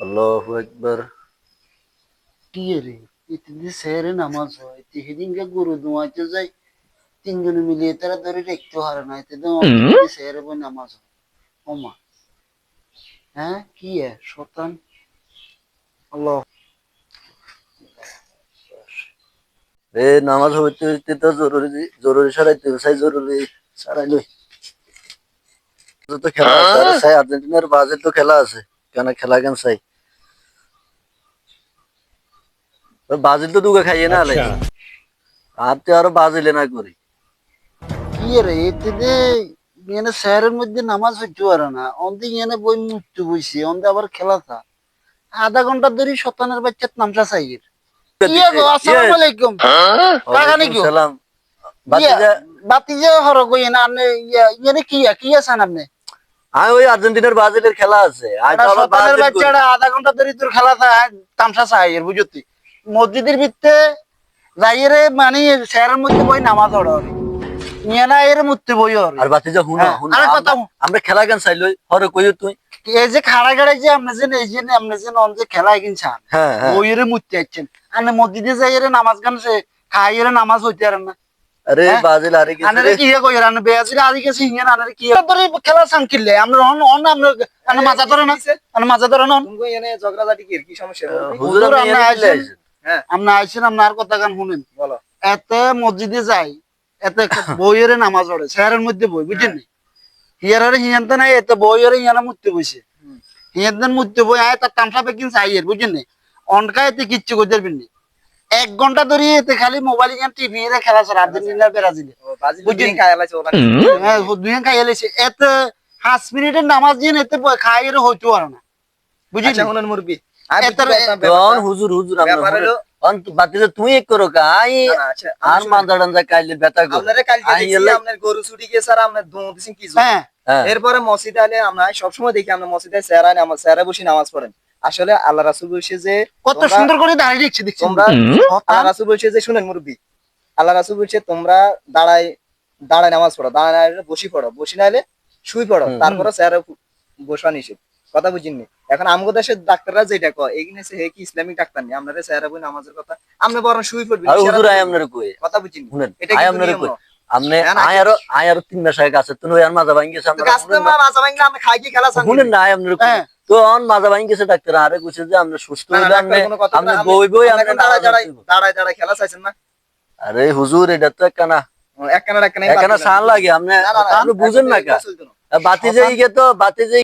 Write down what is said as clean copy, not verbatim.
আল্লাহু আকবার। কি রে ইতিদি সেরে নামাজ হয় সেদিনকে গরু দুয়াইতে যাই তিনজনে মিলিয়ে তারা ধরে দেখতে পারে না এতে তো সেরে বই নামাজ হয় ওমা হ্যাঁ কি শতান আল্লাহ এ নামাজ হইতে হইতে তো জরুরি জরুরি সারাইতে চাই জরুরি সারাই লই। তো খেলা আছে আরে চাই আর্জেন্টিনার ব্রাজিল তো খেলা আছে কেন খেলা কেন চাই ব্রাজিল তো দুগে খাইয়ে না আলাই আর তো আরো ব্রাজিলে না করি কি রে এতে মানে শহরের মধ্যে নামাজ হইতে পারে না অন্দি এনে বই মৃত্যু বইছে অন্দি আবার খেলা থা আধা ঘন্টা ধরে শতানের বাচ্চার নামটা চাইয়ের কি গো আসসালামু আলাইকুম কাকা নাকি সালাম বাতি যে হর কই না আপনি ইয়ানে কি আছেন আপনি আমি ওই আর্জেন্টিনার ব্রাজিলের খেলা আছে শতানের বাচ্চাটা আধা ঘন্টা ধরে তোর খেলা থা তামসা চাইয়ের বুঝতি মসজিদের ভিতরে যাইরে মানে শহরের মধ্যে বই নামাজ পড়া নিয়ানা এর মধ্যে বই আর বাতি যা হুনা হুনা আরে কথা আমরা খেলা কেন চাই লই হরে কই তুই এই যে খাড়া গাড়াই যে আপনি যে এই যে আপনি যে নন যে খেলা কিনছেন হ্যাঁ বইয়ের মধ্যে আছেন আপনি মসজিদে যাইরে নামাজ গান সে খাইরে নামাজ হইতে পারেন না আরে ব্রাজিল আরে কি আনারে কি কই রান বেয়াজির আদি কে সিঙ্গেন আনারে কি ধরে খেলা সাংকিলে আমরা অন আমরা আনা মাজা ধরে না আনা মাজা ধরে না তুমি এনে ঝগড়াঝাটি কি সমস্যা হুজুর আমরা আইছেন হ্যাঁ আমরা আইছেন আপনার কথা গান শুনেন বলো এতে মসজিদে যাই এতে বইয়ের নামাজ পড়ে শহরের মধ্যে বই বুঝছেন হিয়ারে হিয়ান্ত নাই এতে বইয়ের হিয়ানা মুত্তে বইছে হিয়ান্তন মুত্তে বই আয় তার তামসা পেকিন চাইয়ের বুঝছেন অনকা এতে কিচ্ছু করতে পারবেন না 1 ঘন্টা ধরে এতে খালি মোবাইল গান টিভি এর খেলা চলে আর্জেন্টিনা ব্রাজিলে বুঝছেন খাইলাছে ওখানে হ্যাঁ দুই খাইয়া লাইছে এতে 5 মিনিটের নামাজ দিয়ে এতে খাইয়ের হইতো পারে না বুঝছেন আচ্ছা শুনুন মুরবি কোন হুজুর হুজুর আমরা অন বাতি যে তুই এক করো কাই আর মানদাড়ান যা কাইলে বেটা গো আপনারে কালকে দেখি আপনার গরু ছুটি গিয়ে স্যার আপনার দোঁ দিছেন কি হ্যাঁ এরপরে মসজিদে আলে আমরা সব সময় দেখি আমরা মসজিদে স্যারানে আমার স্যারা বসে নামাজ পড়েন আসলে আল্লাহ রাসূল বলছে যে কত সুন্দর করে দাঁড়িয়ে দেখছি তোমরা আল্লাহ রাসূল বলছে যে শুনেন মুরব্বি আল্লাহ রাসূল বলছে তোমরা দাঁড়ায় দাঁড়ায় নামাজ পড়ো দাঁড়ায় বসি পড়ো বসি নাইলে শুই পড়ো তারপরে স্যার বসা নিষেধ কথা বুঝিনি এখন আমগো দেশের ডাক্তাররা যেটা কয় এখানে সে কি ইসলামিক ডাক্তার নেই আপনারা স্যার বই নামাজের কথা আমরা বরং শুই পড়বি আর হুজুর আই আমনের কই কথা বুঝিনি শুনেন এটা আই কি আমনের কই আমনে হ্যাঁ, আই আরো 3 মাস আগে আছে তুমি আর মাজা ভাঙি গেছে আমরা গাছতে মা মাছ ভাঙলে আমরা খাই কি খেলা সাঙ্গ শুনেন না আই আমনের কই তো অন মাজা ভাঙি গেছে ডাক্তার আরে কইছে যে আমরা সুস্থ হইলে আমনে বই বই আমরা দাঁড়ায় খেলা চাইছেন না আরে হুজুর এটা তো একখানা একখানা সাল লাগে আপনি বুঝেন না কা বাতি যে বাতি যে